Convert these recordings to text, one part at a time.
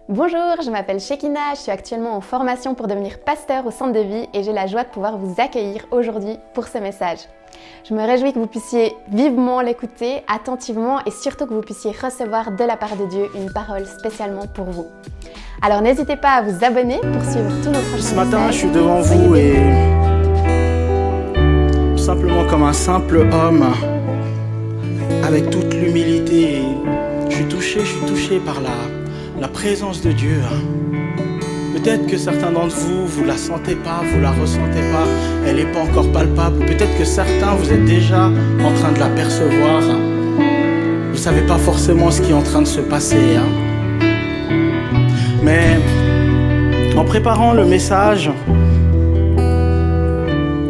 Bonjour, je m'appelle Shekina, je suis actuellement en formation pour devenir pasteur au centre de vie et j'ai la joie de pouvoir vous accueillir aujourd'hui pour ce message. Je me réjouis que vous puissiez vivement l'écouter, attentivement et surtout que vous puissiez recevoir de la part de Dieu une parole spécialement pour vous. Alors n'hésitez pas à vous abonner pour suivre tous nos prochains messages. Ce matin, je suis devant vous et tout simplement comme un simple homme, avec toute l'humilité, je suis touché par la présence de Dieu. Peut-être que certains d'entre vous, vous ne la sentez pas, vous ne la ressentez pas, elle n'est pas encore palpable. Peut-être que certains, vous êtes déjà en train de l'apercevoir. Vous ne savez pas forcément ce qui est en train de se passer. Mais en préparant le message,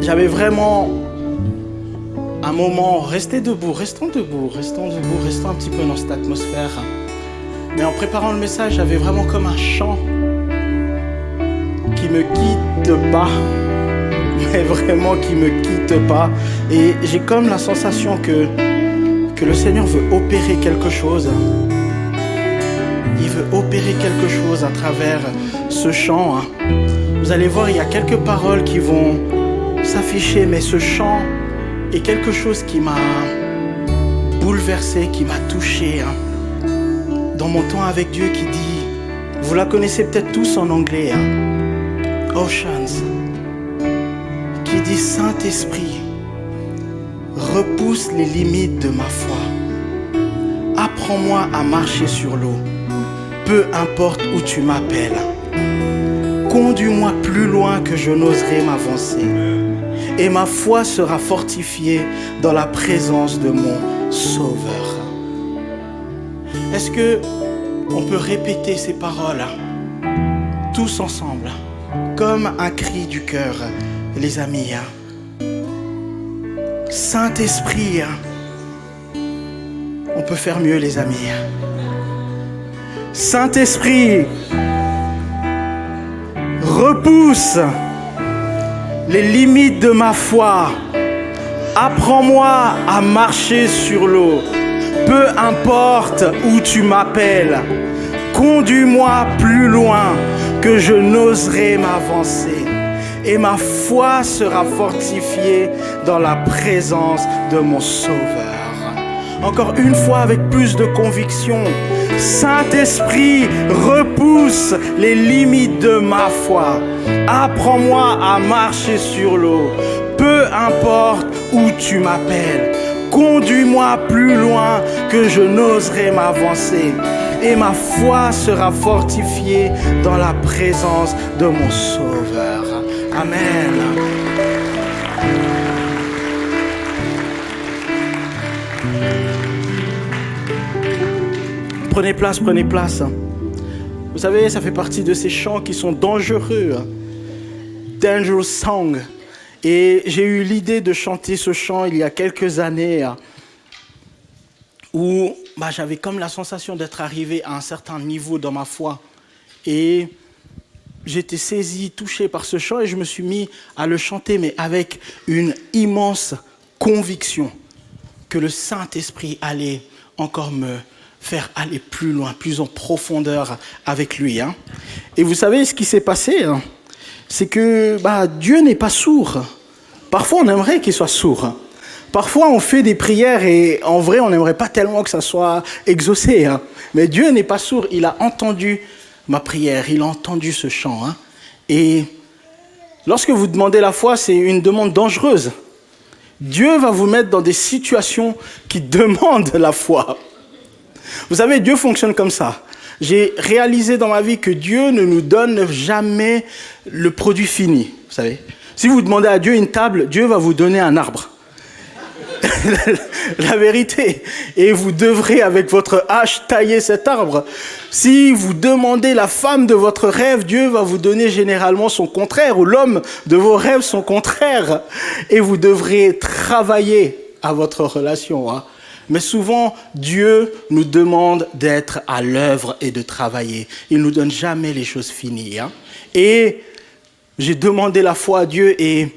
j'avais vraiment un moment, restons debout, restons un petit peu dans cette atmosphère. Mais en préparant le message, j'avais vraiment comme un chant qui me quitte pas, mais vraiment qui me quitte pas. Et j'ai comme la sensation que le Seigneur veut opérer quelque chose. Il veut opérer quelque chose à travers ce chant. Vous allez voir, il y a quelques paroles qui vont s'afficher, mais ce chant est quelque chose qui m'a bouleversé, qui m'a touché. Dans mon temps avec Dieu, qui dit, vous la connaissez peut-être tous en anglais, Oceans, qui dit, Saint-Esprit, repousse les limites de ma foi. Apprends-moi à marcher sur l'eau, peu importe où tu m'appelles. Conduis-moi plus loin que je n'oserais m'avancer, et ma foi sera fortifiée dans la présence de mon Sauveur. Est-ce que on peut répéter ces paroles tous ensemble, comme un cri du cœur, les amis? Saint-Esprit, on peut faire mieux, les amis. Saint-Esprit, repousse les limites de ma foi. Apprends-moi à marcher sur l'eau. Peu importe où tu m'appelles, conduis-moi plus loin que je n'oserais m'avancer. Et ma foi sera fortifiée dans la présence de mon Sauveur. Encore une fois avec plus de conviction. Saint-Esprit, repousse les limites de ma foi. Apprends-moi à marcher sur l'eau. Peu importe où tu m'appelles. Conduis-moi plus loin que je n'oserais m'avancer. Et ma foi sera fortifiée dans la présence de mon Sauveur. Amen. Prenez place, prenez place. Vous savez, ça fait partie de ces chants qui sont dangereux. Dangerous song. Et j'ai eu l'idée de chanter ce chant il y a quelques années où j'avais comme la sensation d'être arrivé à un certain niveau dans ma foi. Et j'étais saisi, touché par ce chant et je me suis mis à le chanter, mais avec une immense conviction que le Saint-Esprit allait encore me faire aller plus loin, plus en profondeur avec lui. Et vous savez ce qui s'est passé, c'est que Dieu n'est pas sourd. Parfois, on aimerait qu'il soit sourd. Parfois, on fait des prières et en vrai, on n'aimerait pas tellement que ça soit exaucé. Mais Dieu n'est pas sourd. Il a entendu ma prière. Il a entendu ce chant. Et lorsque vous demandez la foi, c'est une demande dangereuse. Dieu va vous mettre dans des situations qui demandent la foi. Vous savez, Dieu fonctionne comme ça. J'ai réalisé dans ma vie que Dieu ne nous donne jamais le produit fini. Vous savez, si vous demandez à Dieu une table, Dieu va vous donner un arbre. La vérité. Et vous devrez, avec votre hache, tailler cet arbre. Si vous demandez la femme de votre rêve, Dieu va vous donner généralement son contraire, ou l'homme de vos rêves son contraire. Et vous devrez travailler à votre relation. Mais souvent, Dieu nous demande d'être à l'œuvre et de travailler. Il ne nous donne jamais les choses finies. Et j'ai demandé la foi à Dieu et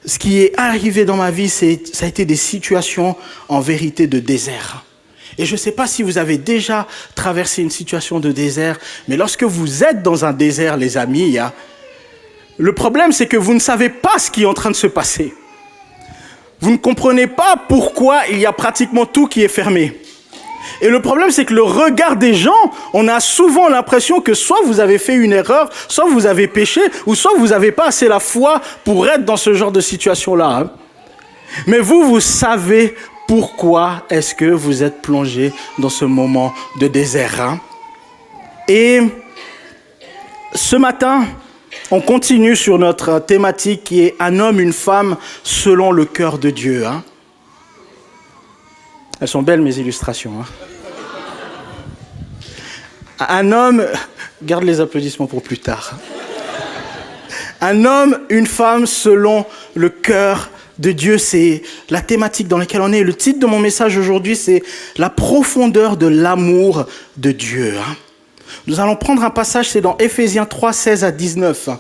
ce qui est arrivé dans ma vie, ça a été des situations en vérité de désert. Et je ne sais pas si vous avez déjà traversé une situation de désert, mais lorsque vous êtes dans un désert, les amis, le problème, c'est que vous ne savez pas ce qui est en train de se passer. Vous ne comprenez pas pourquoi il y a pratiquement tout qui est fermé. Et le problème, c'est que le regard des gens, on a souvent l'impression que soit vous avez fait une erreur, soit vous avez péché, ou soit vous n'avez pas assez la foi pour être dans ce genre de situation-là. Mais vous savez pourquoi est-ce que vous êtes plongé dans ce moment de désert. Et ce matin, on continue sur notre thématique qui est un homme, une femme selon le cœur de Dieu. Elles sont belles mes illustrations. Un homme, garde les applaudissements pour plus tard. Un homme, une femme selon le cœur de Dieu, c'est la thématique dans laquelle on est. Le titre de mon message aujourd'hui, c'est la profondeur de l'amour de Dieu. Nous allons prendre un passage, c'est dans Éphésiens 3, 16 à 19,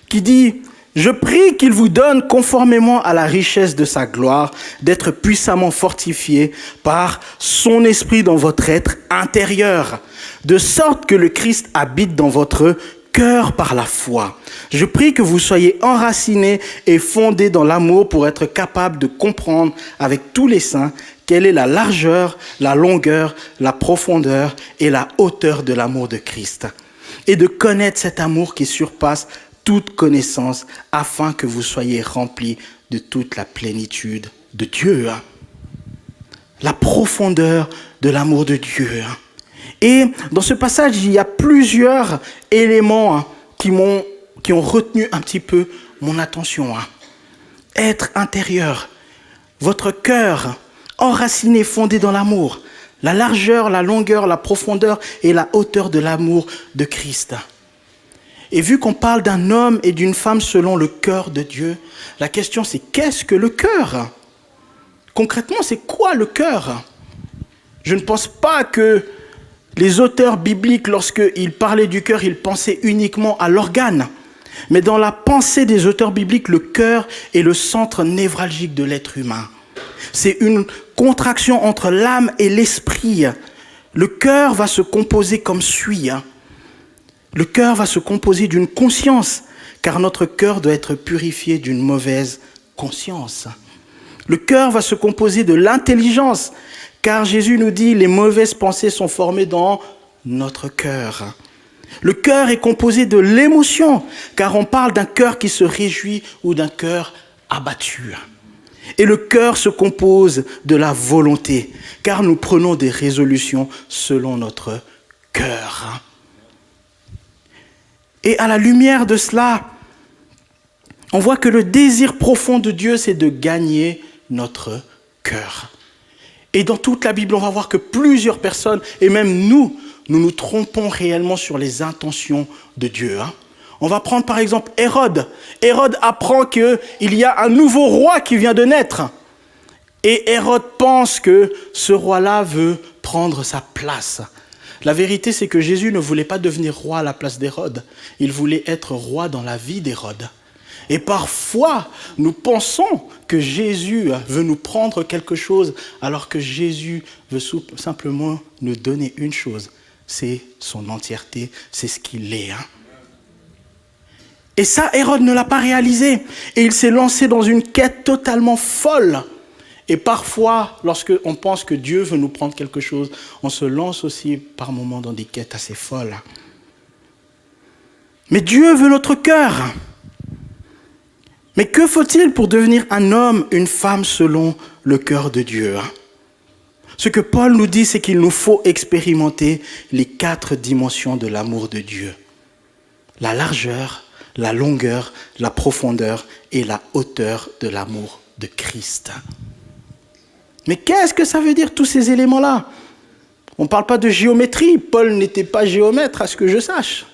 qui dit « Je prie qu'il vous donne, conformément à la richesse de sa gloire, d'être puissamment fortifié par son esprit dans votre être intérieur, de sorte que le Christ habite dans votre cœur par la foi. Je prie que vous soyez enracinés et fondés dans l'amour pour être capables de comprendre avec tous les saints quelle est la largeur, la longueur, la profondeur et la hauteur de l'amour de Christ, et de connaître cet amour qui surpasse toute connaissance, afin que vous soyez remplis de toute la plénitude de Dieu. » La profondeur de l'amour de Dieu. Et dans ce passage, il y a plusieurs éléments qui ont retenu un petit peu mon attention. Être intérieur, votre cœur enraciné, fondé dans l'amour, la largeur, la longueur, la profondeur et la hauteur de l'amour de Christ. Et vu qu'on parle d'un homme et d'une femme selon le cœur de Dieu, la question c'est qu'est-ce que le cœur ? Concrètement, c'est quoi le cœur ? Je ne pense pas que les auteurs bibliques, lorsqu'ils parlaient du cœur, ils pensaient uniquement à l'organe. Mais dans la pensée des auteurs bibliques, le cœur est le centre névralgique de l'être humain. C'est une contraction entre l'âme et l'esprit. Le cœur va se composer comme suit. Le cœur va se composer d'une conscience, car notre cœur doit être purifié d'une mauvaise conscience. Le cœur va se composer de l'intelligence, car Jésus nous dit, les mauvaises pensées sont formées dans notre cœur. Le cœur est composé de l'émotion, car on parle d'un cœur qui se réjouit ou d'un cœur abattu. Et le cœur se compose de la volonté, car nous prenons des résolutions selon notre cœur. Et à la lumière de cela, on voit que le désir profond de Dieu, c'est de gagner notre cœur. Et dans toute la Bible, on va voir que plusieurs personnes, et même nous nous trompons réellement sur les intentions de Dieu. On va prendre par exemple Hérode. Hérode apprend qu'il y a un nouveau roi qui vient de naître. Et Hérode pense que ce roi-là veut prendre sa place. La vérité, c'est que Jésus ne voulait pas devenir roi à la place d'Hérode. Il voulait être roi dans la vie d'Hérode. Et parfois, nous pensons que Jésus veut nous prendre quelque chose, alors que Jésus veut simplement nous donner une chose. C'est son entièreté, c'est ce qu'il est. Et ça, Hérode ne l'a pas réalisé. Et il s'est lancé dans une quête totalement folle. Et parfois, lorsqu'on pense que Dieu veut nous prendre quelque chose, on se lance aussi par moments dans des quêtes assez folles. Mais Dieu veut notre cœur. Mais que faut-il pour devenir un homme, une femme selon le cœur de Dieu ? Ce que Paul nous dit, c'est qu'il nous faut expérimenter les 4 dimensions de l'amour de Dieu. La largeur, la longueur, la profondeur et la hauteur de l'amour de Christ. Mais qu'est-ce que ça veut dire tous ces éléments-là ? On ne parle pas de géométrie. Paul n'était pas géomètre, à ce que je sache.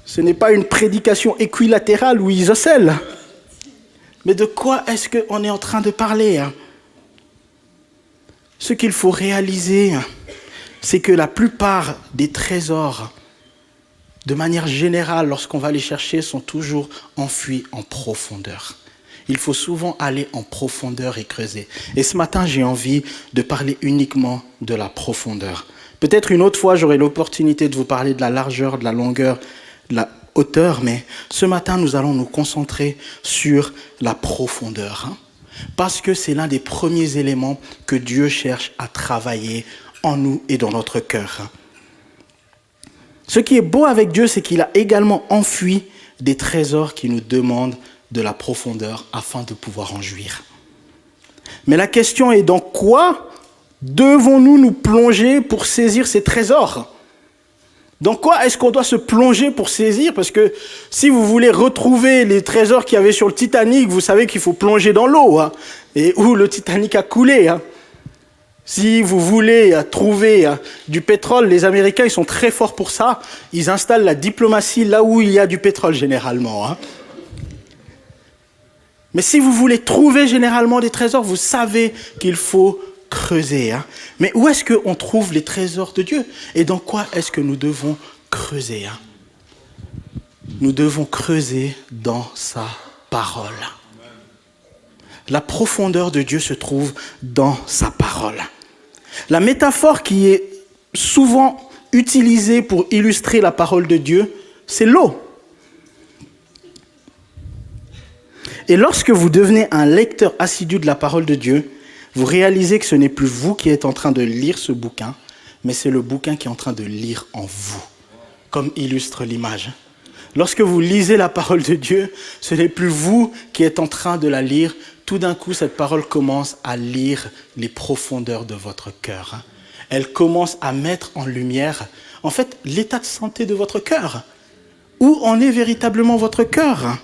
Ce n'est pas une prédication équilatérale ou isocèle. Mais de quoi est-ce qu'on est en train de parler ? Ce qu'il faut réaliser, c'est que la plupart des trésors, de manière générale, lorsqu'on va les chercher, sont toujours enfouis en profondeur. il faut souvent aller en profondeur et creuser. Et ce matin, j'ai envie de parler uniquement de la profondeur. Peut-être une autre fois, j'aurai l'opportunité de vous parler de la largeur, de la longueur, de la hauteur, mais ce matin, nous allons nous concentrer sur la profondeur. Parce que c'est l'un des premiers éléments que Dieu cherche à travailler en nous et dans notre cœur. Ce qui est beau avec Dieu, c'est qu'il a également enfui des trésors qui nous demandent de la profondeur afin de pouvoir en jouir. Mais la question est, dans quoi devons-nous nous plonger pour saisir ces trésors ? Dans quoi est-ce qu'on doit se plonger pour saisir ? Parce que si vous voulez retrouver les trésors qu'il y avait sur le Titanic, vous savez qu'il faut plonger dans l'eau, et où le Titanic a coulé. Si vous voulez trouver du pétrole, les Américains, ils sont très forts pour ça. Ils installent la diplomatie là où il y a du pétrole, généralement. Mais si vous voulez trouver généralement des trésors, vous savez qu'il faut creuser. Mais où est-ce qu'on trouve les trésors de Dieu ? Et dans quoi est-ce que nous devons creuser ? Nous devons creuser dans sa parole. La profondeur de Dieu se trouve dans sa parole. La métaphore qui est souvent utilisée pour illustrer la parole de Dieu, c'est l'eau. Et lorsque vous devenez un lecteur assidu de la parole de Dieu, vous réalisez que ce n'est plus vous qui êtes en train de lire ce bouquin, mais c'est le bouquin qui est en train de lire en vous, comme illustre l'image. Lorsque vous lisez la parole de Dieu, ce n'est plus vous qui êtes en train de la lire. Tout d'un coup, cette parole commence à lire les profondeurs de votre cœur. Elle commence à mettre en lumière, en fait, l'état de santé de votre cœur. Où en est véritablement votre cœur ?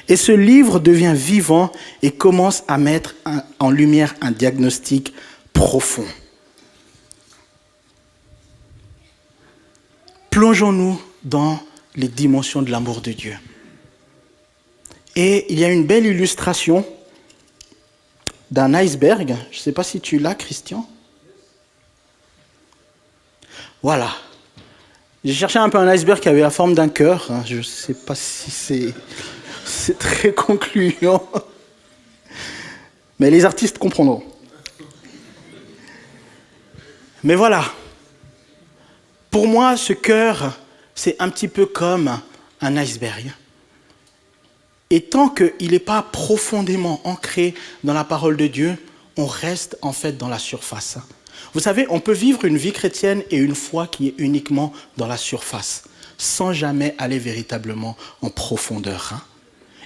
Et ce livre devient vivant et commence à mettre en lumière un diagnostic profond. Plongeons-nous dans les dimensions de l'amour de Dieu. Et il y a une belle illustration d'un iceberg. Je ne sais pas si tu l'as, Christian. Voilà. J'ai cherché un peu un iceberg qui avait la forme d'un cœur. Je ne sais pas si c'est très concluant. Mais les artistes comprendront. Mais voilà. Pour moi, ce cœur, c'est un petit peu comme un iceberg. Et tant qu'il n'est pas profondément ancré dans la parole de Dieu, on reste en fait dans la surface. Vous savez, on peut vivre une vie chrétienne et une foi qui est uniquement dans la surface, sans jamais aller véritablement en profondeur.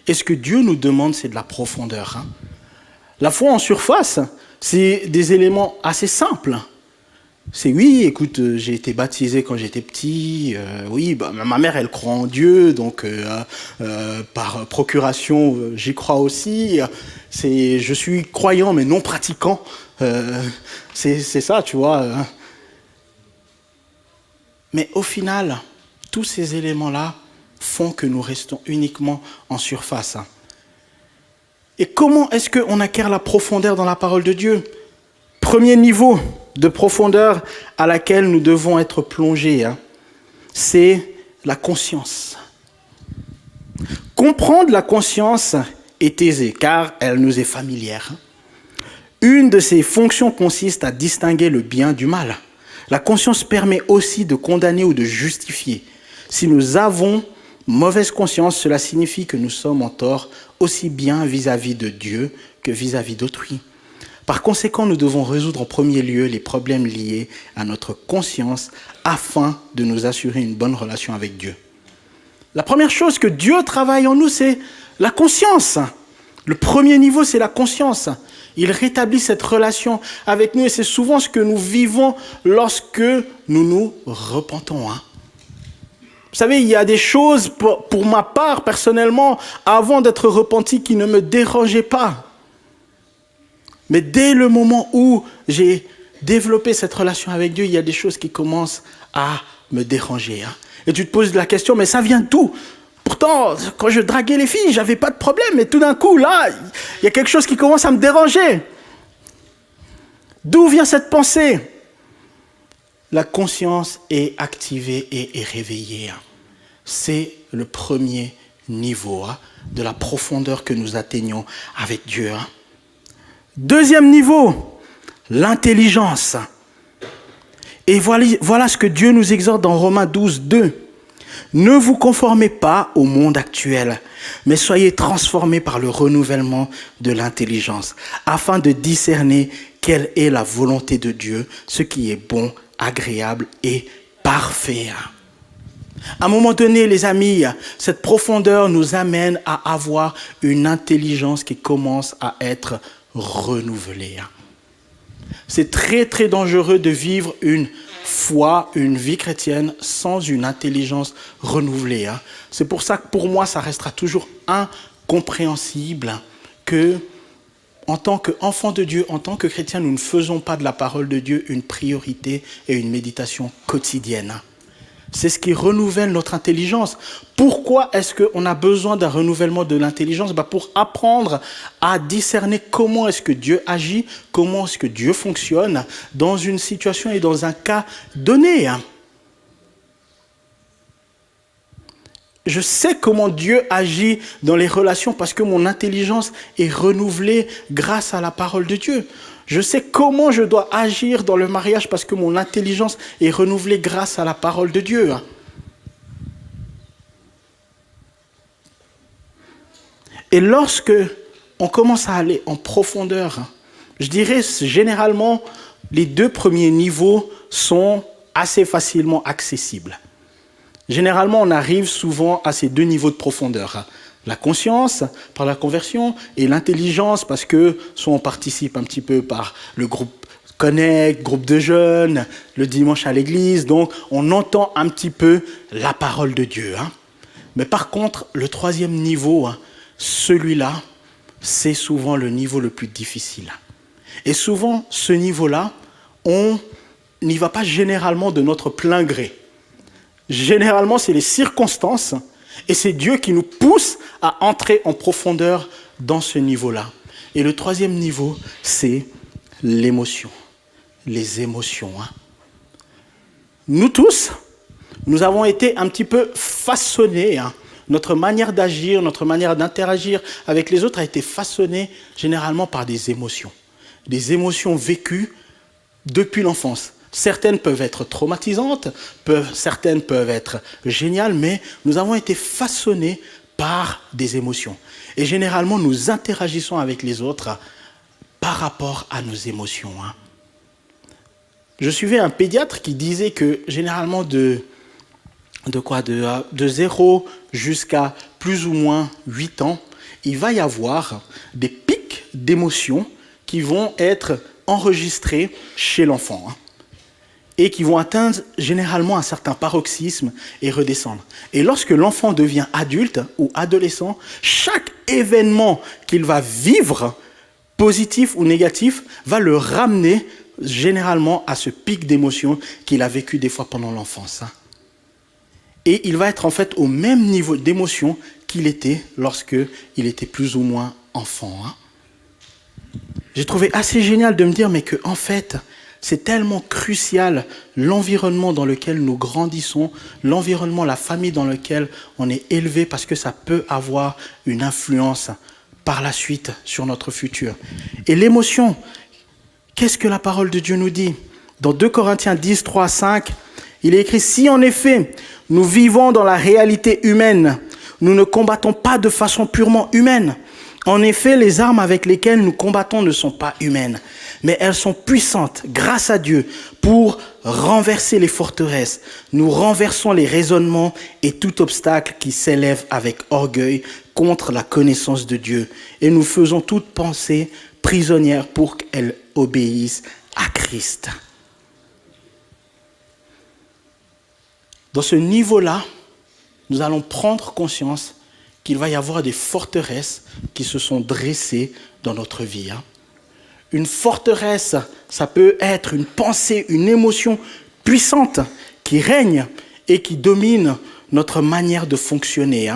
Et ce que Dieu nous demande, c'est de la profondeur. La foi en surface, c'est des éléments assez simples. C'est oui, écoute, j'ai été baptisé quand j'étais petit, ma mère elle croit en Dieu, donc par procuration j'y crois aussi, je suis croyant mais non pratiquant, c'est ça, tu vois. Mais au final, tous ces éléments-là font que nous restons uniquement en surface. Et comment est-ce qu'on acquiert la profondeur dans la parole de Dieu ? Premier niveau de profondeur à laquelle nous devons être plongés, c'est la conscience. Comprendre la conscience est aisé, car elle nous est familière. Une de ses fonctions consiste à distinguer le bien du mal. La conscience permet aussi de condamner ou de justifier. Si nous avons mauvaise conscience, cela signifie que nous sommes en tort aussi bien vis-à-vis de Dieu que vis-à-vis d'autrui. Par conséquent, nous devons résoudre en premier lieu les problèmes liés à notre conscience afin de nous assurer une bonne relation avec Dieu. La première chose que Dieu travaille en nous, c'est la conscience. Le premier niveau, c'est la conscience. Il rétablit cette relation avec nous et c'est souvent ce que nous vivons lorsque nous nous repentons. Vous savez, il y a des choses, pour ma part, personnellement, avant d'être repenti, qui ne me dérangeaient pas. Mais dès le moment où j'ai développé cette relation avec Dieu, il y a des choses qui commencent à me déranger. Et tu te poses la question, mais ça vient d'où ? Pourtant, quand je draguais les filles, j'avais pas de problème. Mais tout d'un coup, là, il y a quelque chose qui commence à me déranger. D'où vient cette pensée ? La conscience est activée et est réveillée. C'est le premier niveau, de la profondeur que nous atteignons avec Dieu. Deuxième niveau, l'intelligence. Et voilà ce que Dieu nous exhorte dans Romains 12, 2. Ne vous conformez pas au monde actuel, mais soyez transformés par le renouvellement de l'intelligence, afin de discerner quelle est la volonté de Dieu, ce qui est bon, agréable et parfait. À un moment donné, les amis, cette profondeur nous amène à avoir une intelligence qui commence à être renouvelée. C'est très très dangereux de vivre une foi, une vie chrétienne sans une intelligence renouvelée. C'est pour ça que pour moi, ça restera toujours incompréhensible que, en tant qu'enfant de Dieu, en tant que chrétien, nous ne faisons pas de la parole de Dieu une priorité et une méditation quotidienne. C'est ce qui renouvelle notre intelligence. Pourquoi est-ce qu'on a besoin d'un renouvellement de l'intelligence ? Pour apprendre à discerner comment est-ce que Dieu agit, comment est-ce que Dieu fonctionne dans une situation et dans un cas donné. Je sais comment Dieu agit dans les relations parce que mon intelligence est renouvelée grâce à la parole de Dieu. Je sais comment je dois agir dans le mariage parce que mon intelligence est renouvelée grâce à la parole de Dieu. Et lorsque on commence à aller en profondeur, je dirais généralement les 2 premiers niveaux sont assez facilement accessibles. Généralement, on arrive souvent à ces 2 niveaux de profondeur. La conscience par la conversion et l'intelligence parce que soit on participe un petit peu par le groupe Connect, groupe de jeunes, le dimanche à l'église, donc on entend un petit peu la parole de Dieu. Mais par contre, le 3e niveau, celui-là, c'est souvent le niveau le plus difficile. Et souvent, ce niveau-là, on n'y va pas généralement de notre plein gré. Généralement, c'est les circonstances et c'est Dieu qui nous pousse à entrer en profondeur dans ce niveau-là. Et le 3e niveau, c'est l'émotion, les émotions. Nous tous, nous avons été un petit peu façonnés. Notre manière d'agir, notre manière d'interagir avec les autres a été façonnée généralement par des émotions vécues depuis l'enfance. Certaines peuvent être traumatisantes, certaines peuvent être géniales, mais nous avons été façonnés par des émotions. Et généralement, nous interagissons avec les autres par rapport à nos émotions. Je suivais un pédiatre qui disait que généralement de 0 jusqu'à plus ou moins 8 ans, il va y avoir des pics d'émotions qui vont être enregistrés chez l'enfant. Et qui vont atteindre généralement un certain paroxysme et redescendre. Et lorsque l'enfant devient adulte ou adolescent, chaque événement qu'il va vivre, positif ou négatif, va le ramener généralement à ce pic d'émotion qu'il a vécu des fois pendant l'enfance. Et il va être en fait au même niveau d'émotion qu'il était lorsqu'il était plus ou moins enfant. J'ai trouvé assez génial de me dire mais que en fait, c'est tellement crucial l'environnement dans lequel nous grandissons, l'environnement, la famille dans laquelle on est élevé parce que ça peut avoir une influence par la suite sur notre futur. Et l'émotion, qu'est-ce que la parole de Dieu nous dit ? Dans 2 Corinthiens 10, 3, 5, il est écrit « Si en effet nous vivons dans la réalité humaine, nous ne combattons pas de façon purement humaine. En effet, les armes avec lesquelles nous combattons ne sont pas humaines, mais elles sont puissantes, grâce à Dieu, pour renverser les forteresses. Nous renversons les raisonnements et tout obstacle qui s'élève avec orgueil contre la connaissance de Dieu. Et nous faisons toute pensée prisonnière pour qu'elle obéisse à Christ. » Dans ce niveau-là, nous allons prendre conscience qu'il va y avoir des forteresses qui se sont dressées dans notre vie. Une forteresse, ça peut être une pensée, une émotion puissante qui règne et qui domine notre manière de fonctionner.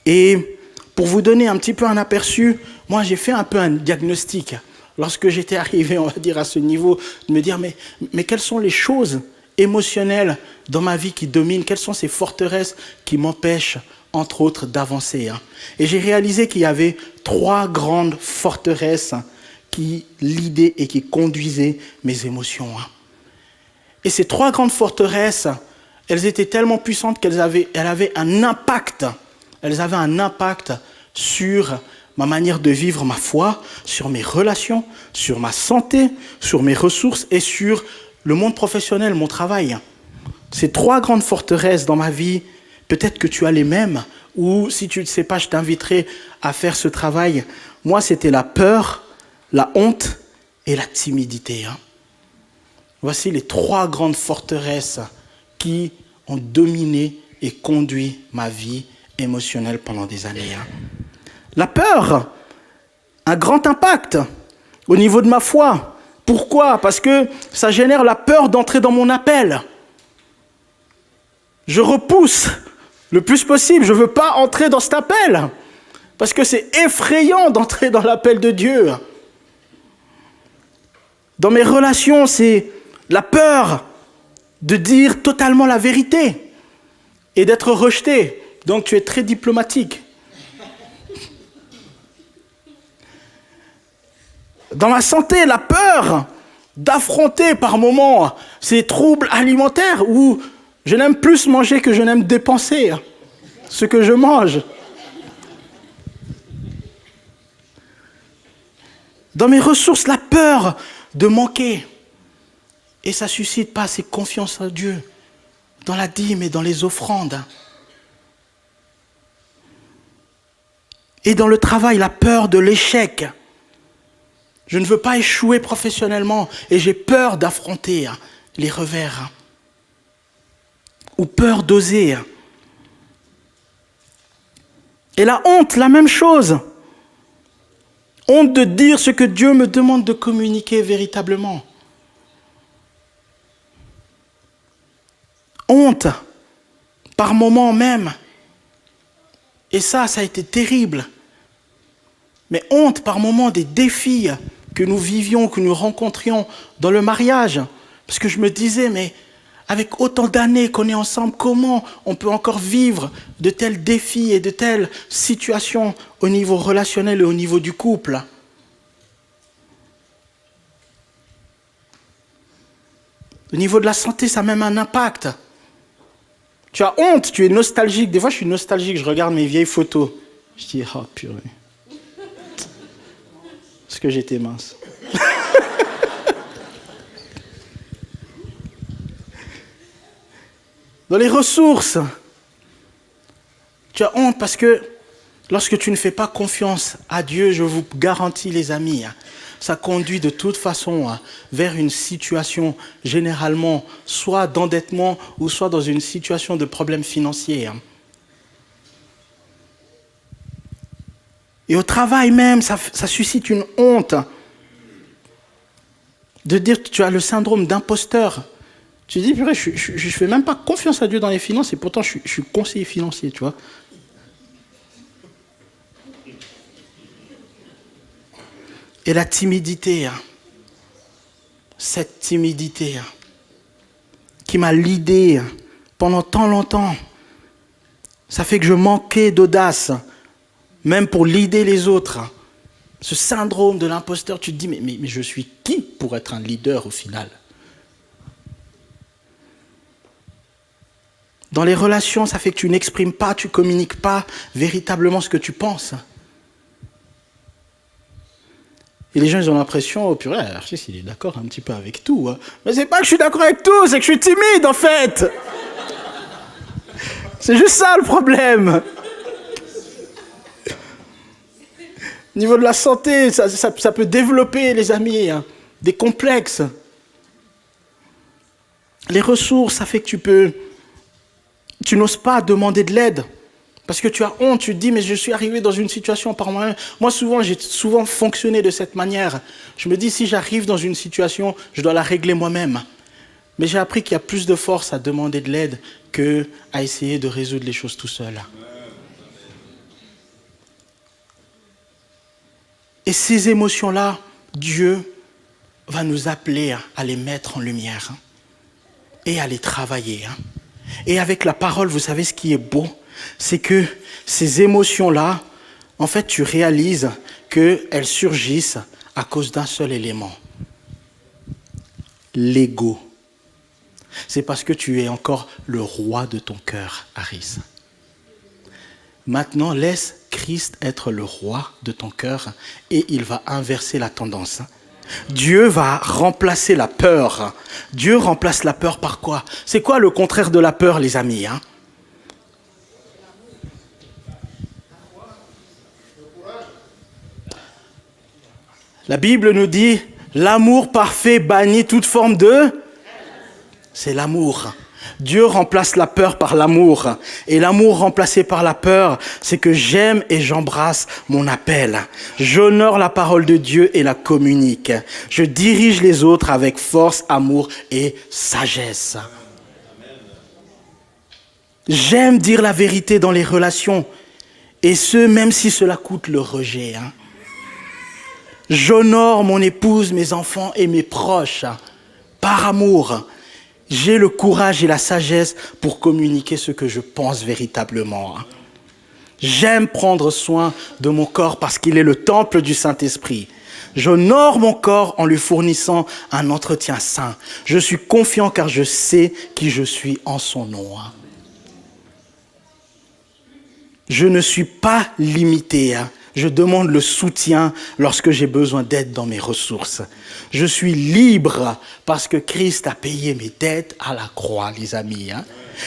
Et pour vous donner un petit peu un aperçu, moi j'ai fait un peu un diagnostic. Lorsque j'étais arrivé, on va dire, à ce niveau, de me dire mais quelles sont les choses émotionnelles dans ma vie qui dominent, quelles sont ces forteresses qui m'empêchent entre autres, d'avancer. Et j'ai réalisé qu'il y avait 3 grandes forteresses qui lidaient et qui conduisaient mes émotions. Et ces 3 grandes forteresses, elles étaient tellement puissantes qu'elles avaient un impact. Elles avaient un impact sur ma manière de vivre ma foi, sur mes relations, sur ma santé, sur mes ressources et sur le monde professionnel, mon travail. Ces 3 grandes forteresses dans ma vie, peut-être que tu as les mêmes, ou si tu ne sais pas, je t'inviterai à faire ce travail. Moi, c'était la peur, la honte et la timidité. Voici les 3 grandes forteresses qui ont dominé et conduit ma vie émotionnelle pendant des années. La peur, un grand impact au niveau de ma foi. Pourquoi ? Parce que ça génère la peur d'entrer dans mon appel. Je repousse le plus possible. Je ne veux pas entrer dans cet appel. Parce que c'est effrayant d'entrer dans l'appel de Dieu. Dans mes relations, c'est la peur de dire totalement la vérité et d'être rejeté. Donc tu es très diplomatique. Dans ma santé, la peur d'affronter par moments ces troubles alimentaires où je n'aime plus manger que je n'aime dépenser ce que je mange. Dans mes ressources, la peur de manquer. Et ça ne suscite pas assez confiance en Dieu dans la dîme et dans les offrandes. Et dans le travail, la peur de l'échec. Je ne veux pas échouer professionnellement et j'ai peur d'affronter les revers. Ou peur d'oser. Et la honte, la même chose. Honte de dire ce que Dieu me demande de communiquer véritablement. Honte, par moments même. Et ça a été terrible. Mais honte par moments des défis que nous vivions, que nous rencontrions dans le mariage. Parce que je me disais, mais avec autant d'années qu'on est ensemble, comment on peut encore vivre de tels défis et de telles situations au niveau relationnel et au niveau du couple ? Au niveau de la santé, ça a même un impact. Tu as honte, tu es nostalgique. Des fois, je suis nostalgique, je regarde mes vieilles photos. Je dis, oh purée. Parce que j'étais mince. Dans les ressources, tu as honte parce que lorsque tu ne fais pas confiance à Dieu, je vous garantis les amis, ça conduit de toute façon vers une situation généralement soit d'endettement ou soit dans une situation de problème financier. Et au travail même, ça suscite une honte de dire que tu as le syndrome d'imposteur. Tu dis, purée, je ne fais même pas confiance à Dieu dans les finances et pourtant je suis conseiller financier, tu vois. Et la timidité, cette timidité qui m'a lidé pendant tant longtemps, ça fait que je manquais d'audace, même pour leader les autres. Ce syndrome de l'imposteur, tu te dis, mais je suis qui pour être un leader au final ? Dans les relations, ça fait que tu n'exprimes pas, tu ne communiques pas véritablement ce que tu penses. Et les gens, ils ont l'impression, oh purée, Archis, il est d'accord un petit peu avec tout. Hein. Mais c'est pas que je suis d'accord avec tout, c'est que je suis timide en fait. C'est juste ça le problème. Au niveau de la santé, ça peut développer, les amis, hein, des complexes. Les ressources, ça fait que tu n'oses pas demander de l'aide. Parce que tu as honte, tu te dis, mais je suis arrivé dans une situation par moi-même. Moi, j'ai souvent fonctionné de cette manière. Je me dis, si j'arrive dans une situation, je dois la régler moi-même. Mais j'ai appris qu'il y a plus de force à demander de l'aide qu'à essayer de résoudre les choses tout seul. Et ces émotions-là, Dieu va nous appeler à les mettre en lumière et à les travailler. Et avec la parole, vous savez ce qui est beau ? c'est que ces émotions-là, en fait, tu réalises qu'elles surgissent à cause d'un seul élément. L'ego. C'est parce que tu es encore le roi de ton cœur, Harris. Maintenant, laisse Christ être le roi de ton cœur et il va inverser la tendance. Dieu va remplacer la peur. Dieu remplace la peur par quoi? C'est quoi le contraire de la peur, les amis, hein? La Bible nous dit, l'amour parfait bannit toute forme de... C'est l'amour. Dieu remplace la peur par l'amour. Et l'amour remplacé par la peur, c'est que j'aime et j'embrasse mon appel. J'honore la parole de Dieu et la communique. Je dirige les autres avec force, amour et sagesse. J'aime dire la vérité dans les relations. Et ce, même si cela coûte le rejet. J'honore mon épouse, mes enfants et mes proches par amour. J'ai le courage et la sagesse pour communiquer ce que je pense véritablement. J'aime prendre soin de mon corps parce qu'il est le temple du Saint-Esprit. J'honore mon corps en lui fournissant un entretien sain. Je suis confiant car je sais qui je suis en son nom. Je ne suis pas limité. Je demande le soutien lorsque j'ai besoin d'aide dans mes ressources. Je suis libre parce que Christ a payé mes dettes à la croix, les amis.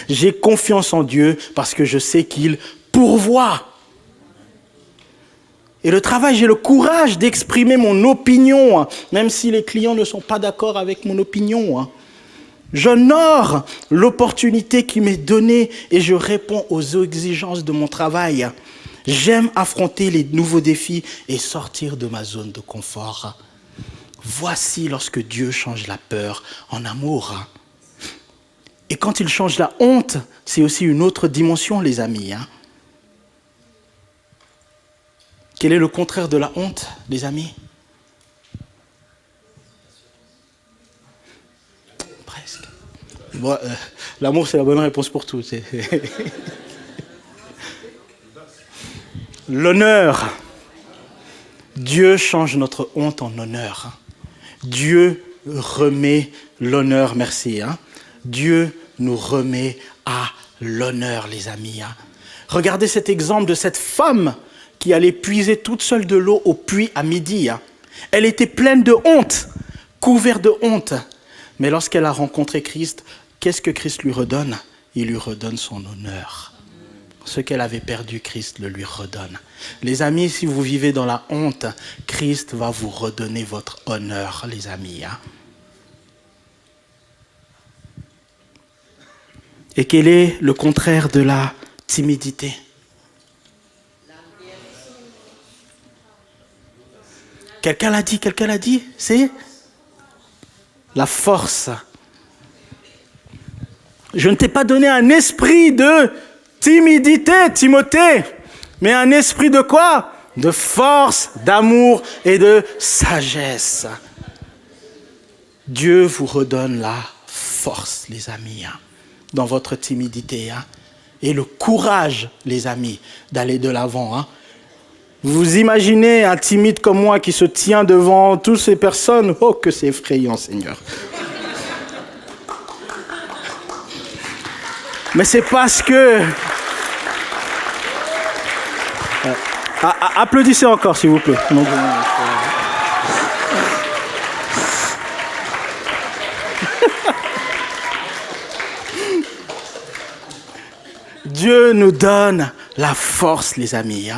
J'ai confiance en Dieu parce que je sais qu'il pourvoit. Et le travail, j'ai le courage d'exprimer mon opinion, même si les clients ne sont pas d'accord avec mon opinion. J'honore l'opportunité qui m'est donnée et je réponds aux exigences de mon travail. J'aime affronter les nouveaux défis et sortir de ma zone de confort. Voici lorsque Dieu change la peur en amour. Et quand il change la honte, c'est aussi une autre dimension, les amis. Quel est le contraire de la honte, les amis? Presque. Bon, l'amour, c'est la bonne réponse pour tout. L'honneur. Dieu change notre honte en honneur. Dieu remet l'honneur, merci. Dieu nous remet à l'honneur, les amis. Regardez cet exemple de cette femme qui allait puiser toute seule de l'eau au puits à midi. Elle était pleine de honte, couverte de honte. Mais lorsqu'elle a rencontré Christ, qu'est-ce que Christ lui redonne? Il lui redonne son honneur. Ce qu'elle avait perdu, Christ le lui redonne. Les amis, si vous vivez dans la honte, Christ va vous redonner votre honneur, les amis. Et quel est le contraire de la timidité? Quelqu'un l'a dit, c'est la force. Je ne t'ai pas donné un esprit de timidité, Timothée, mais un esprit de quoi? De force, d'amour et de sagesse. Dieu vous redonne la force, les amis, dans votre timidité, et le courage, les amis, d'aller de l'avant. Vous imaginez un timide comme moi qui se tient devant toutes ces personnes? Oh, que c'est effrayant, Seigneur. Mais c'est parce que... applaudissez encore, s'il vous plaît. Dieu nous donne la force, les amis,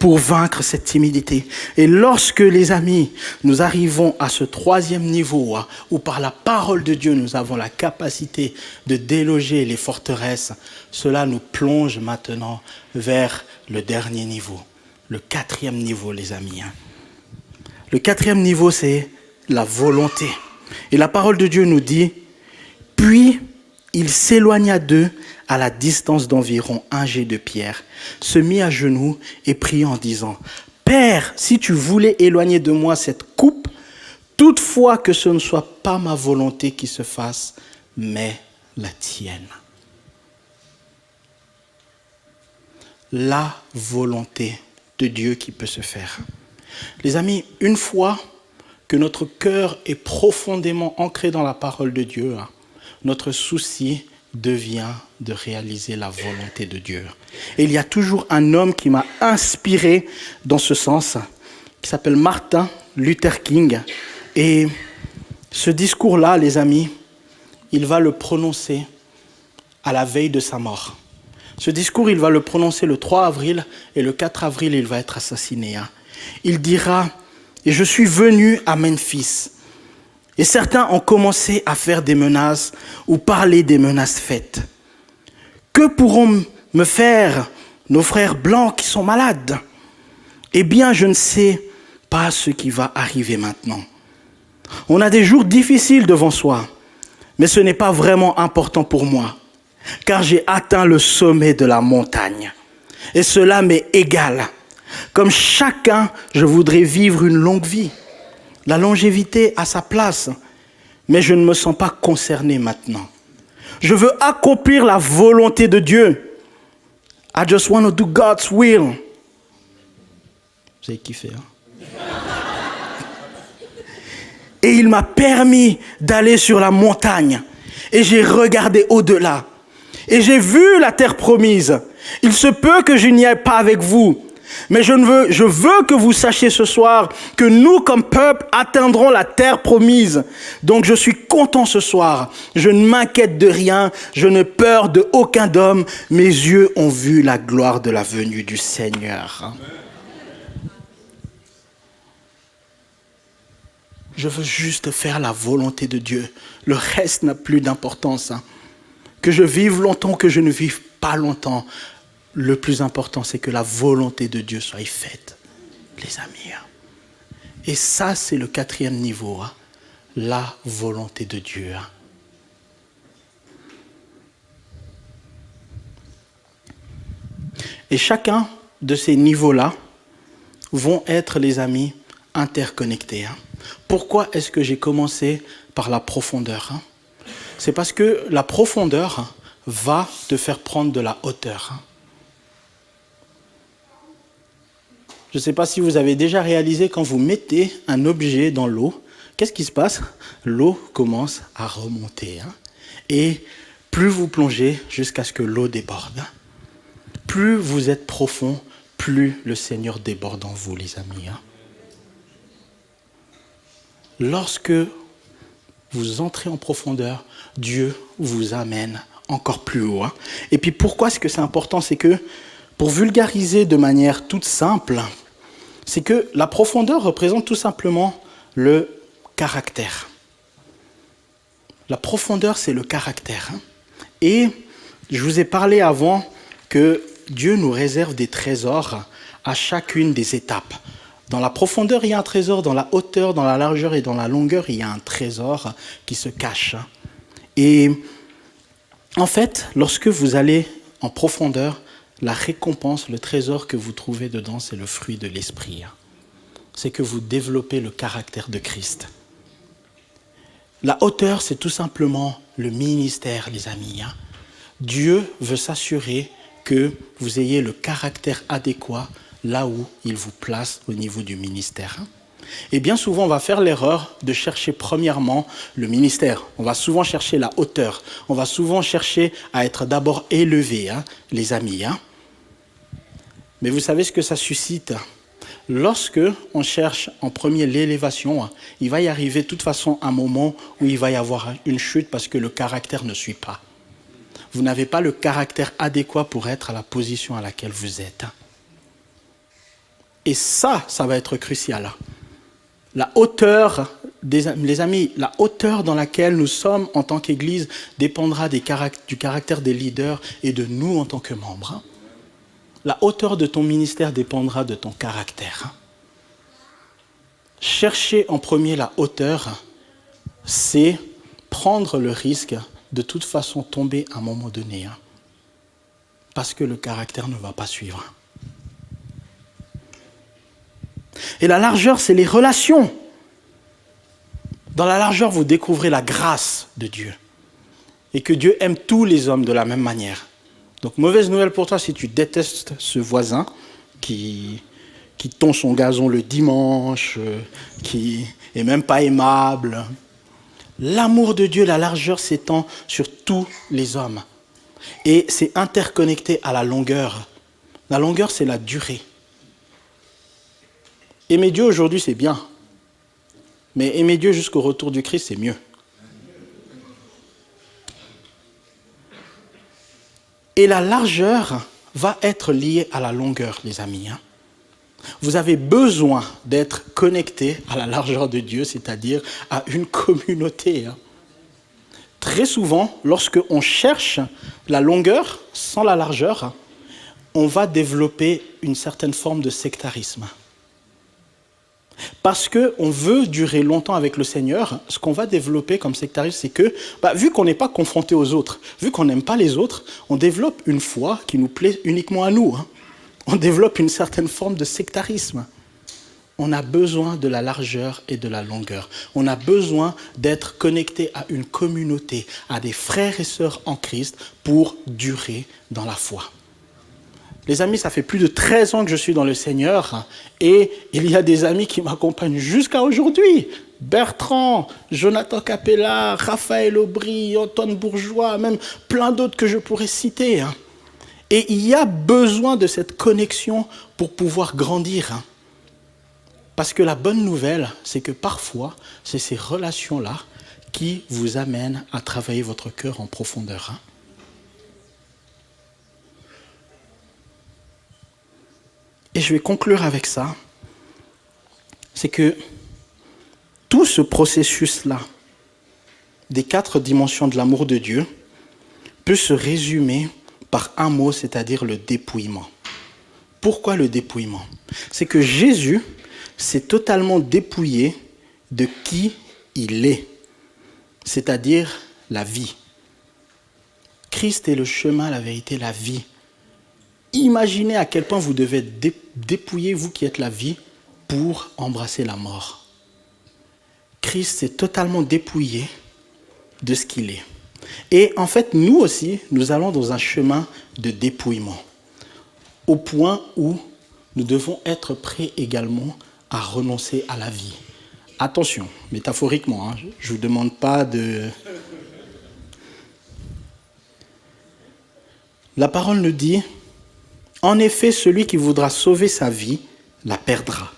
pour vaincre cette timidité. Et lorsque, les amis, nous arrivons à ce troisième niveau, où par la parole de Dieu, nous avons la capacité de déloger les forteresses, cela nous plonge maintenant vers le dernier niveau, le quatrième niveau, les amis. Le quatrième niveau, c'est la volonté. Et la parole de Dieu nous dit, « Puis il s'éloigna d'eux à la distance d'environ un jet de pierre, se mit à genoux et pria en disant, « Père, si tu voulais éloigner de moi cette coupe, toutefois que ce ne soit pas ma volonté qui se fasse, mais la tienne. » la volonté de Dieu qui peut se faire. Les amis, une fois que notre cœur est profondément ancré dans la parole de Dieu, notre souci devient de réaliser la volonté de Dieu. Et il y a toujours un homme qui m'a inspiré dans ce sens, qui s'appelle Martin Luther King. Et ce discours-là, les amis, il va le prononcer à la veille de sa mort. Ce discours, il va le prononcer le 3 avril et le 4 avril, il va être assassiné. Il dira « Et je suis venu à Memphis. » Et certains ont commencé à faire des menaces ou parler des menaces faites. Que pourront me faire nos frères blancs qui sont malades? Eh bien, je ne sais pas ce qui va arriver maintenant. On a des jours difficiles devant soi, mais ce n'est pas vraiment important pour moi, car j'ai atteint le sommet de la montagne. Et cela m'est égal. Comme chacun, je voudrais vivre une longue vie. La longévité a sa place, mais je ne me sens pas concerné maintenant. Je veux accomplir la volonté de Dieu. I just want to do God's will. Vous avez kiffé, hein? Et il m'a permis d'aller sur la montagne. Et j'ai regardé au-delà. Et j'ai vu la terre promise. Il se peut que je n'y aille pas avec vous. Mais je veux que vous sachiez ce soir que nous, comme peuple, atteindrons la terre promise. Donc je suis content ce soir. Je ne m'inquiète de rien. Je n'ai peur de aucun homme. Mes yeux ont vu la gloire de la venue du Seigneur. Je veux juste faire la volonté de Dieu. Le reste n'a plus d'importance. Que je vive longtemps, que je ne vive pas longtemps. Le plus important, c'est que la volonté de Dieu soit faite, les amis. Et ça, c'est le 4e niveau, la volonté de Dieu. Et chacun de ces niveaux-là vont être, les amis, interconnectés. Pourquoi est-ce que j'ai commencé par la profondeur? C'est parce que la profondeur va te faire prendre de la hauteur. Je ne sais pas si vous avez déjà réalisé, quand vous mettez un objet dans l'eau, qu'est-ce qui se passe? L'eau commence à remonter. Et plus vous plongez jusqu'à ce que l'eau déborde, plus vous êtes profond, plus le Seigneur déborde en vous, les amis. Lorsque vous entrez en profondeur, Dieu vous amène encore plus haut. Et puis pourquoi est-ce que c'est important? C'est que, pour vulgariser de manière toute simple, c'est que la profondeur représente tout simplement le caractère. La profondeur, c'est le caractère. Et je vous ai parlé avant que Dieu nous réserve des trésors à chacune des étapes. Dans la profondeur, il y a un trésor, dans la hauteur, dans la largeur et dans la longueur, il y a un trésor qui se cache. Et en fait, lorsque vous allez en profondeur, la récompense, le trésor que vous trouvez dedans, c'est le fruit de l'esprit. C'est que vous développez le caractère de Christ. La hauteur, c'est tout simplement le ministère, les amis. Dieu veut s'assurer que vous ayez le caractère adéquat là où il vous place au niveau du ministère. Et bien souvent, on va faire l'erreur de chercher premièrement le ministère. On va souvent chercher la hauteur. On va souvent chercher à être d'abord élevé, les amis. Mais vous savez ce que ça suscite? Lorsque on cherche en premier l'élévation, il va y arriver de toute façon un moment où il va y avoir une chute parce que le caractère ne suit pas. Vous n'avez pas le caractère adéquat pour être à la position à laquelle vous êtes. Et ça va être crucial. La hauteur, les amis, la hauteur dans laquelle nous sommes en tant qu'Église dépendra du caractère des leaders et de nous en tant que membres. La hauteur de ton ministère dépendra de ton caractère. Chercher en premier la hauteur, c'est prendre le risque de toute façon tomber à un moment donné, parce que le caractère ne va pas suivre. Et la largeur, c'est les relations. Dans la largeur, vous découvrez la grâce de Dieu. Et que Dieu aime tous les hommes de la même manière. Donc, mauvaise nouvelle pour toi si tu détestes ce voisin qui tond son gazon le dimanche, qui est même pas aimable. L'amour de Dieu, la largeur s'étend sur tous les hommes. Et c'est interconnecté à la longueur. La longueur, c'est la durée. Aimer Dieu aujourd'hui, c'est bien. Mais aimer Dieu jusqu'au retour du Christ, c'est mieux. Et la largeur va être liée à la longueur, les amis. Vous avez besoin d'être connecté à la largeur de Dieu, c'est-à-dire à une communauté. Très souvent, lorsqu'on cherche la longueur sans la largeur, on va développer une certaine forme de sectarisme. Parce qu'on veut durer longtemps avec le Seigneur, ce qu'on va développer comme sectarisme, c'est que, vu qu'on n'est pas confronté aux autres, vu qu'on n'aime pas les autres, on développe une foi qui nous plaît uniquement à nous. On développe une certaine forme de sectarisme. On a besoin de la largeur et de la longueur. On a besoin d'être connecté à une communauté, à des frères et sœurs en Christ pour durer dans la foi. Les amis, ça fait plus de 13 ans que je suis dans le Seigneur et il y a des amis qui m'accompagnent jusqu'à aujourd'hui. Bertrand, Jonathan Capella, Raphaël Aubry, Antoine Bourgeois, même plein d'autres que je pourrais citer. Et il y a besoin de cette connexion pour pouvoir grandir. Parce que la bonne nouvelle, c'est que parfois, c'est ces relations-là qui vous amènent à travailler votre cœur en profondeur. Et je vais conclure avec ça, c'est que tout ce processus-là, des 4 dimensions de l'amour de Dieu, peut se résumer par un mot, c'est-à-dire le dépouillement. Pourquoi le dépouillement? C'est que Jésus s'est totalement dépouillé de qui il est, c'est-à-dire la vie. Christ est le chemin, la vérité, la vie. Imaginez à quel point vous devez dépouiller, vous qui êtes la vie, pour embrasser la mort. Christ s'est totalement dépouillé de ce qu'il est. Et en fait, nous aussi, nous allons dans un chemin de dépouillement, au point où nous devons être prêts également à renoncer à la vie. Attention, métaphoriquement, je ne vous demande pas de... La parole nous dit... En effet, celui qui voudra sauver sa vie la perdra.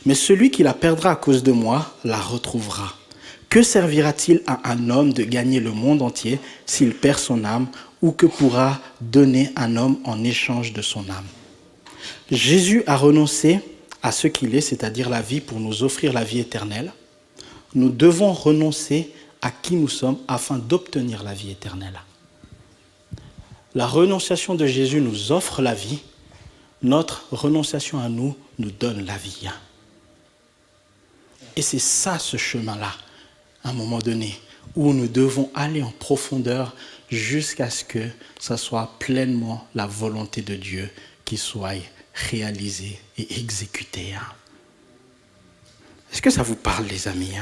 Mais celui qui la perdra à cause de moi la retrouvera. Que servira-t-il à un homme de gagner le monde entier s'il perd son âme, ou que pourra donner un homme en échange de son âme? Jésus a renoncé à ce qu'il est, c'est-à-dire la vie, pour nous offrir la vie éternelle. Nous devons renoncer à qui nous sommes afin d'obtenir la vie éternelle. La renonciation de Jésus nous offre la vie. Notre renonciation à nous nous donne la vie. Et c'est ça, ce chemin-là, à un moment donné, où nous devons aller en profondeur jusqu'à ce que ça soit pleinement la volonté de Dieu qui soit réalisée et exécutée. Est-ce que ça vous parle, les amis?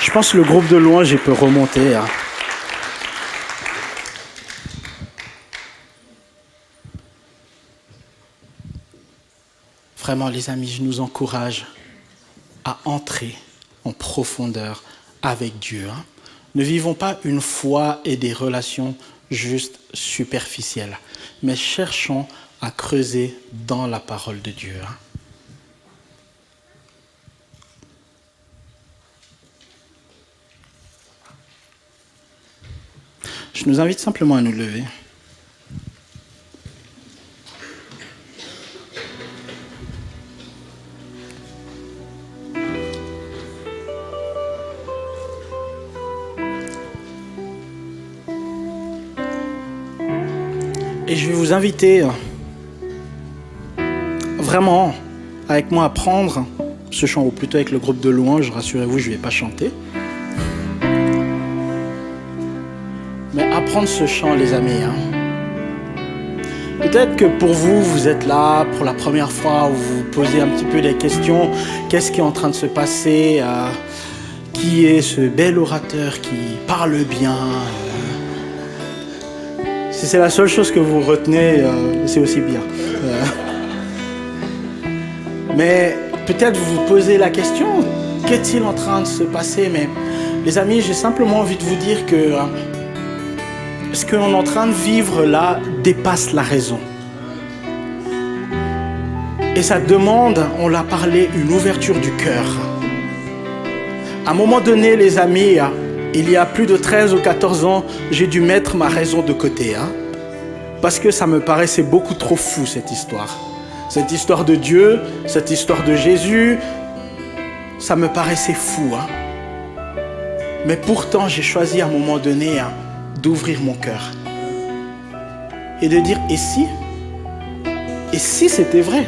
Je pense que le groupe de louanges peut remonter. Vraiment, les amis, je nous encourage à entrer en profondeur avec Dieu. Ne vivons pas une foi et des relations juste superficielles, mais cherchons à creuser dans la parole de Dieu. Je nous invite simplement à nous lever. Et je vais vous inviter vraiment avec moi à prendre ce chant, ou plutôt avec le groupe de louanges. Rassurez-vous, je ne vais pas chanter. Mais apprendre ce chant, les amis. Peut-être que pour vous, vous êtes là pour la première fois, ou vous vous posez un petit peu des questions. Qu'est-ce qui est en train de se passer? qui est ce bel orateur qui parle bien. Si c'est la seule chose que vous retenez, c'est aussi bien. Mais peut-être vous vous posez la question, qu'est-il en train de se passer? Mais les amis, j'ai simplement envie de vous dire que ce qu'on est en train de vivre là dépasse la raison. Et ça demande, on l'a parlé, une ouverture du cœur. À un moment donné, les amis, il y a plus de 13 ou 14 ans, j'ai dû mettre ma raison de côté. Parce que ça me paraissait beaucoup trop fou, cette histoire. Cette histoire de Dieu, cette histoire de Jésus, ça me paraissait fou. Mais pourtant, j'ai choisi à un moment donné d'ouvrir mon cœur. Et de dire, et si c'était vrai?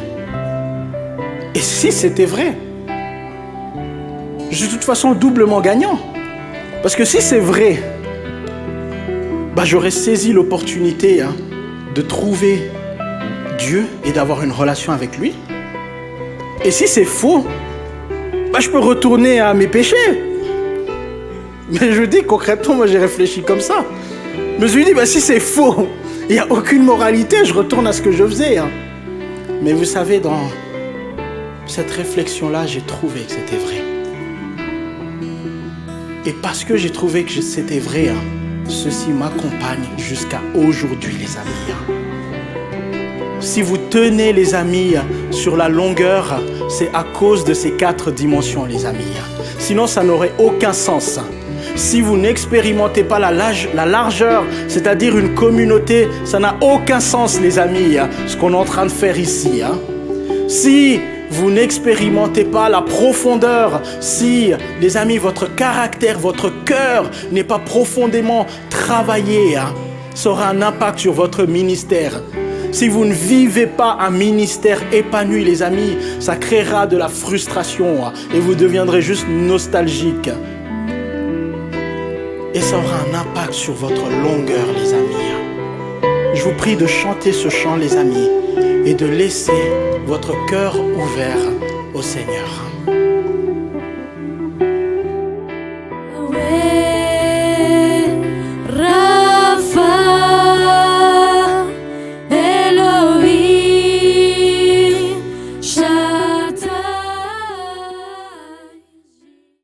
Et si c'était vrai? Je suis de toute façon doublement gagnant. Parce que si c'est vrai, j'aurais saisi l'opportunité de trouver Dieu et d'avoir une relation avec lui. Et si c'est faux, je peux retourner à mes péchés. Mais je dis concrètement, moi j'ai réfléchi comme ça. Je me suis dit, si c'est faux, il n'y a aucune moralité, je retourne à ce que je faisais. Mais vous savez, dans cette réflexion-là, j'ai trouvé que c'était vrai. Et parce que j'ai trouvé que c'était vrai, ceci m'accompagne jusqu'à aujourd'hui, les amis. Si vous tenez, les amis, sur la longueur, c'est à cause de ces 4 dimensions, les amis. Sinon, ça n'aurait aucun sens. Si vous n'expérimentez pas la largeur, c'est-à-dire une communauté, ça n'a aucun sens, les amis, ce qu'on est en train de faire ici. Si vous n'expérimentez pas la profondeur, si, les amis, votre caractère, votre cœur n'est pas profondément travaillé, ça aura un impact sur votre ministère. Si vous ne vivez pas un ministère épanoui, les amis, ça créera de la frustration et vous deviendrez juste nostalgique. Et ça aura un impact sur votre longueur, les amis. Je vous prie de chanter ce chant, les amis, et de laisser votre cœur ouvert au Seigneur.